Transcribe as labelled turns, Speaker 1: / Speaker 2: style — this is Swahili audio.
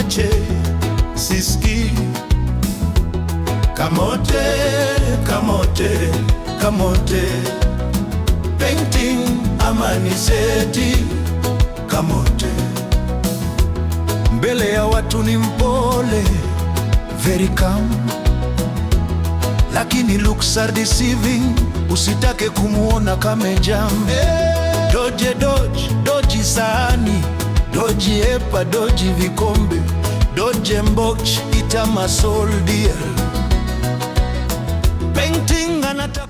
Speaker 1: mache siski. Kamote, kamote, kamote, painting ama ni seti. Kamote mbele ya watu ni mpole, very calm, lakini looks are deceiving. Usitake kumuona kamejam. Doje doji, doji sahani, doji epa, doji vikombe, doje mboch ita masol dear. Painting anataka